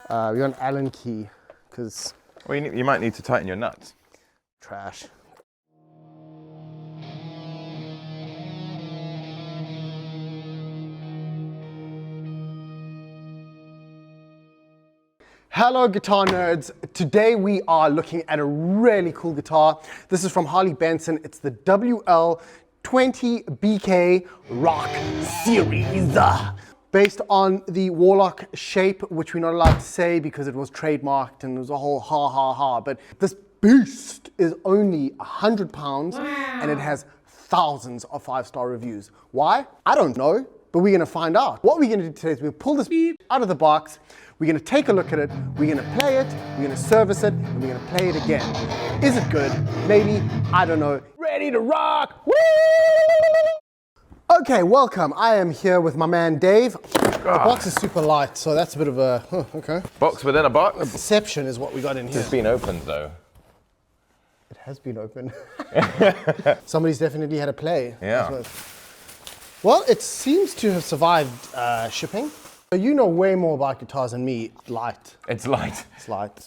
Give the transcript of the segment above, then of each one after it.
We want Allen key, because... Well, you might need to tighten your nuts. Trash. Hello guitar nerds. Today we are looking at a really cool guitar. This is from Harley Benton. It's the WL20 BK Rock Series. Based on the Warlock shape, which we're not allowed to say because it was trademarked and it was a whole ha. But this beast is only £100 and it has thousands of 5-star reviews. Why? I don't know, but we're gonna find out. What we're gonna do today is we're gonna pull this out of the box, we're gonna take a look at it, we're gonna play it, we're gonna service it, and we're gonna play it again. Is it good? Maybe, I don't know. Ready to rock, woo! Okay, welcome. I am here with my man Dave. The box is super light, so that's a bit of a, okay. Box within a box? A deception is what we got in here. It's been opened though. It has been opened. Somebody's definitely had a play. Yeah. Well, it seems to have survived shipping. You know way more about guitars than me. Light. It's light. It's light.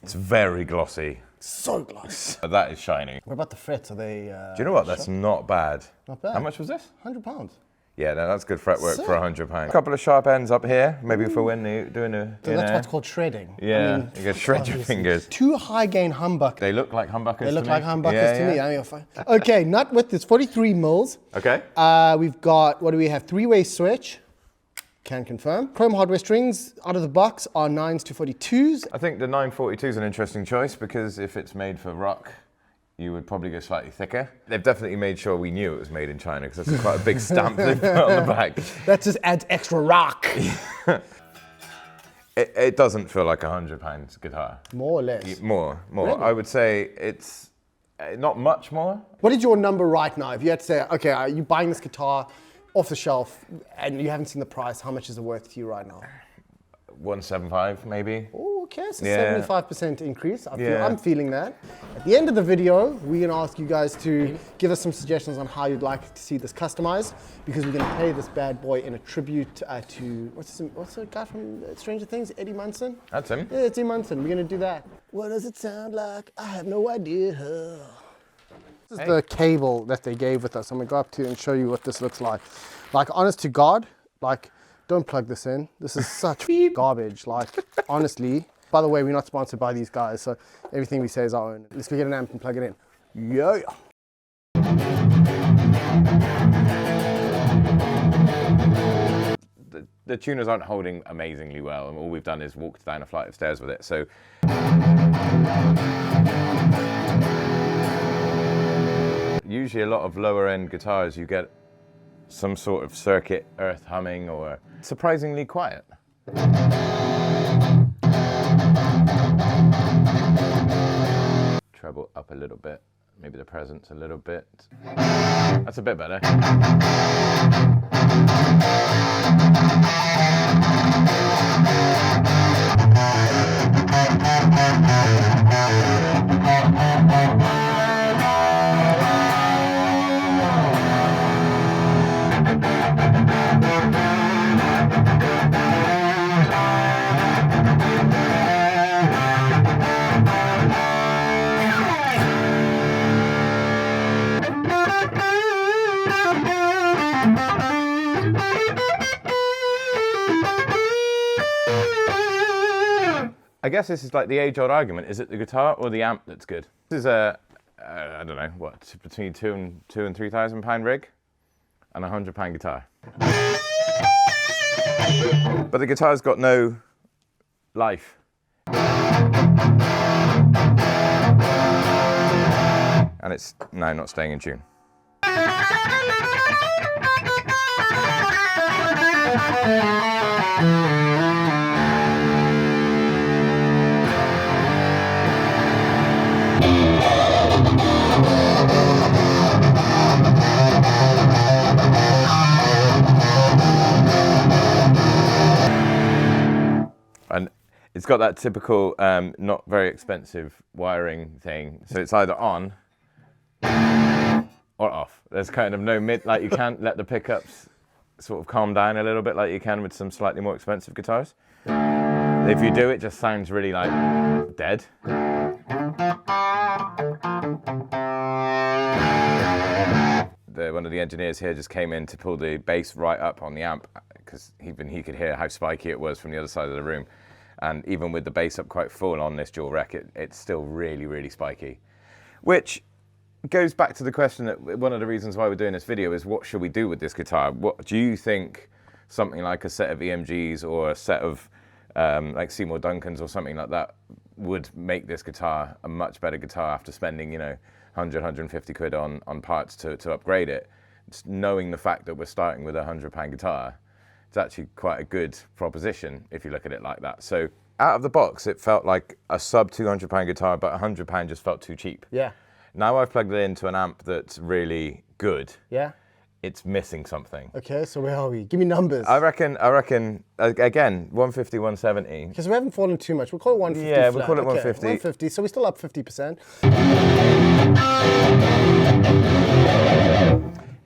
It's very glossy. So glossy. That is shiny. What about the frets? Are they? Do you know what? That's not bad. Not bad. How much was this? £100. Yeah, no, that's good fretwork Sick. for £100. A couple of sharp ends up here, maybe for when you're doing a. So that's what's called shredding. Yeah, I mean, you can shred your fingers. 2 high gain humbuckers. They look like humbuckers. They look to like me. humbuckers to me. I mean, fine. Okay, nut width is 43 mils. Okay. We've got, what do we have? 3-way switch. Can confirm. Chrome hardware strings out of the box are 9s to 42s. I think the 942 is an interesting choice because if it's made for rock, you would probably go slightly thicker. They've definitely made sure we knew it was made in China because that's quite a big stamp they put on the back. That just adds extra rock. It doesn't feel like £100 guitar. More or less. More. Really? I would say it's not much more. What is your number right now? If you had to say, okay, are you buying this guitar off the shelf and you haven't seen the price, how much is it worth to you right now? 175 maybe. Oh, okay, so Yeah. 75% increase. Yeah. I'm feeling that. At the end of the video, we're gonna ask you guys to give us some suggestions on how you'd like to see this customized, because we're gonna play this bad boy in a tribute to, what's the guy from Stranger Things, Eddie Munson? That's him. Yeah, it's Eddie Munson. We're gonna do that. What does it sound like? I have no idea. This is the cable that they gave with us. I'm gonna go up to you and show you what this looks like. Like, honest to God, like, don't plug this in. This is such garbage, like, honestly. By the way, we're not sponsored by these guys, so everything we say is our own. Let's go get an amp and plug it in. Yeah. The tuners aren't holding amazingly well, and all we've done is walked down a flight of stairs with it, so. Usually a lot of lower end guitars, you get some sort of circuit earth humming or surprisingly quiet. Treble up a little bit, maybe the presence a little bit. That's a bit better. I guess this is like the age-old argument. Is it the guitar or the amp that's good? This is a, I don't know, what, between £2,000 and £3,000 rig and a £100 guitar. But the guitar's got no life. And it's now not staying in tune. And it's got that typical, not very expensive wiring thing. So it's either on or off. There's kind of no mid, like you can't let the pickups sort of calm down a little bit like you can with some slightly more expensive guitars. If you do, it just sounds really like dead. One of the engineers here just came in to pull the bass right up on the amp because even he could hear how spiky it was from the other side of the room. And even with the bass up quite full on this dual rec, it's still really, really spiky. Which goes back to the question that one of the reasons why we're doing this video is what should we do with this guitar? What do you think something like a set of EMGs or a set of like Seymour Duncans or something like that would make this guitar a much better guitar after spending, you know, 100, 150 quid on parts to upgrade it? Just knowing the fact that we're starting with a £100 guitar, it's actually quite a good proposition if you look at it like that. So out of the box, it felt like a sub £200 guitar, but £100 just felt too cheap. Yeah. Now I've plugged it into an amp that's really good. Yeah. It's missing something. Okay, so where are we? Give me numbers. I reckon, again, 150, 170. Because we haven't fallen too much. We'll call it 150 Yeah, flat. we'll call it 150. 150, so we're still up 50%.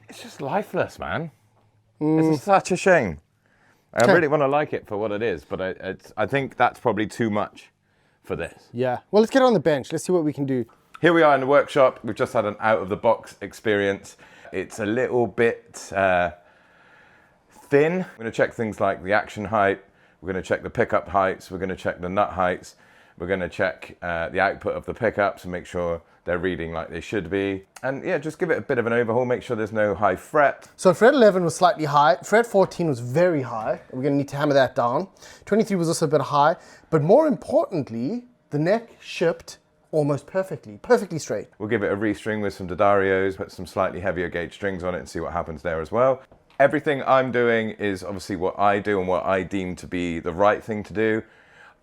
It's just lifeless, man. It's such a shame. I really want to like it for what it is, but I think that's probably too much for this. Yeah. Well, let's get it on the bench. Let's see what we can do. Here we are in the workshop. We've just had an out-of-the-box experience. It's a little bit thin. We're going to check things like the action height. We're going to check the pickup heights. We're going to check the nut heights. We're going to check the output of the pickups and make sure they're reading like they should be. And yeah, just give it a bit of an overhaul. Make sure there's no high fret. So fret 11 was slightly high. Fret 14 was very high. We're going to need to hammer that down. 23 was also a bit high. But more importantly, the neck shipped almost perfectly straight. We'll give it a restring with some D'Addarios, put some slightly heavier gauge strings on it and see what happens there as well. Everything I'm doing is obviously what I do and what I deem to be the right thing to do.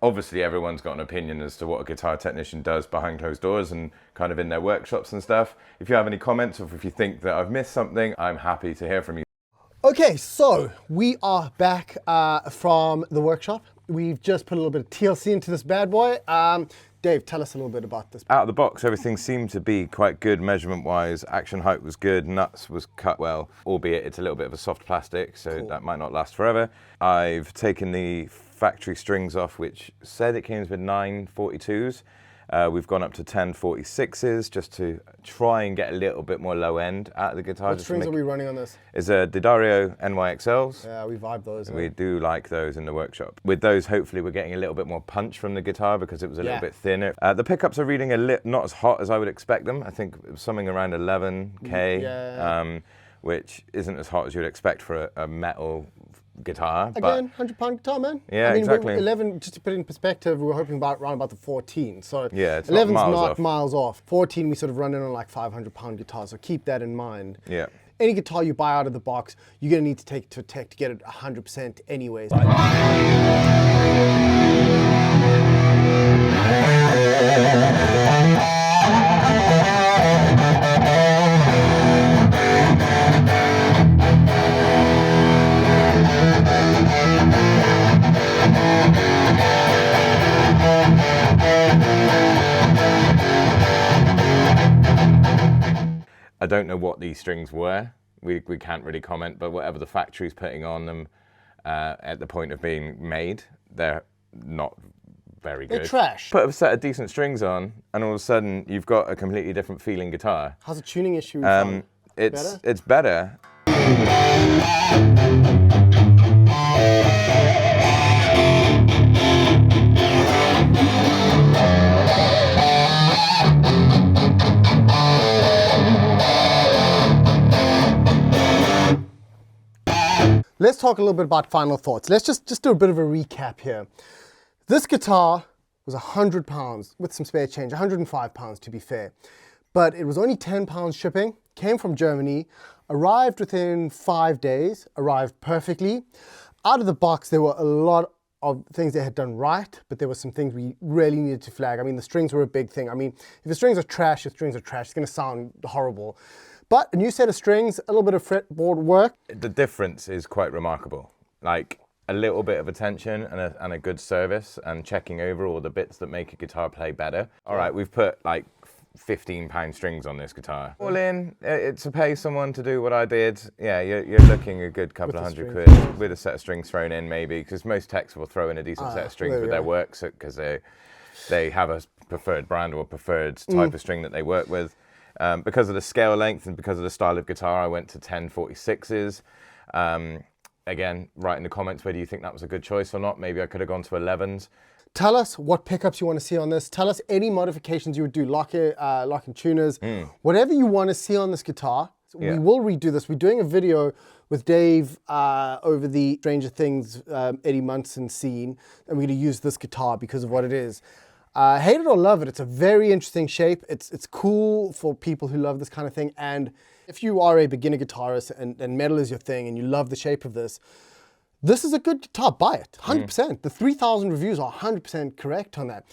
Obviously everyone's got an opinion as to what a guitar technician does behind closed doors and kind of in their workshops and stuff. If you have any comments or if you think that I've missed something, I'm happy to hear from you. Okay, so we are back from the workshop. We've just put a little bit of TLC into this bad boy. Dave, tell us a little bit about this. Out of the box, everything seemed to be quite good measurement-wise. Action height was good, nuts was cut well, albeit it's a little bit of a soft plastic, so that might not last forever. I've taken the factory strings off, which said it came with 942s. We've gone up to 1046s just to try and get a little bit more low end out of the guitar. What strings are we running on this? Is a D'Addario NYXLs. Yeah, we vibe those. We do like those in the workshop. With those, hopefully we're getting a little bit more punch from the guitar because it was a little bit thinner. The pickups are reading not as hot as I would expect them. I think it was something around 11K, which isn't as hot as you'd expect for a metal guitar. Again, £100 guitar, man. Yeah, I mean, exactly. 11, just to put it in perspective, we were hoping around about the 14. So yeah, it's 11's not miles off. 14, we sort of run in on like £500 guitars. So keep that in mind. Yeah. Any guitar you buy out of the box, you're going to need to take to tech to get it 100% anyways. I don't know what these strings were. We can't really comment, but whatever the factory's putting on them at the point of being made, they're not very good. They're trash. Put a set of decent strings on, and all of a sudden you've got a completely different feeling guitar. How's the tuning issue? It's better. Let's talk a little bit about final thoughts. Let's just do a bit of a recap here. This guitar was £100 with some spare change, £105 to be fair. But it was only £10 shipping, came from Germany, arrived within 5 days, arrived perfectly. Out of the box, there were a lot of things they had done right, but there were some things we really needed to flag. I mean, the strings were a big thing. I mean, if the strings are trash, your strings are trash. It's gonna sound horrible. But a new set of strings, a little bit of fretboard work. The difference is quite remarkable. Like a little bit of attention and a good service and checking over all the bits that make a guitar play better. All right, we've put like £15 strings on this guitar. All in, to pay someone to do what I did, yeah, you're looking a good couple of £100 with a set of strings thrown in maybe, because most techs will throw in a decent set of strings with their works because they have a preferred brand or preferred type of string that they work with. Because of the scale length and because of the style of guitar, I went to 1046s. Again, write in the comments whether you think that was a good choice or not. Maybe I could have gone to 11s. Tell us what pickups you want to see on this. Tell us any modifications you would do, lock and tuners, whatever you want to see on this guitar. We will redo this. We're doing a video with Dave over the Stranger Things Eddie Munson scene, and we're going to use this guitar because of what it is. Hate it or love it, it's a very interesting shape. It's cool for people who love this kind of thing. And if you are a beginner guitarist and metal is your thing and you love the shape of this, this is a good guitar, buy it, 100%. The 3,000 reviews are 100% correct on that.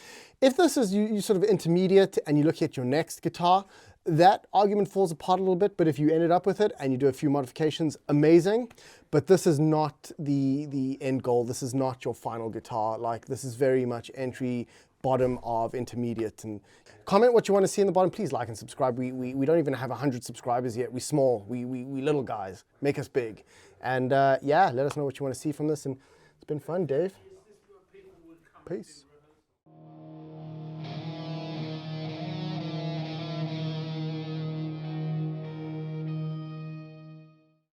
If this is you sort of intermediate and you look at your next guitar, that argument falls apart a little bit, but if you ended up with it and you do a few modifications, amazing. But this is not the end goal. This is not your final guitar. Like, this is very much entry, bottom of intermediate. And comment what you want to see in the bottom. Please like and subscribe. We don't even have 100 subscribers yet. We're small. We little guys. Make us big. And yeah, let us know what you want to see from this. And it's been fun, Dave. Peace.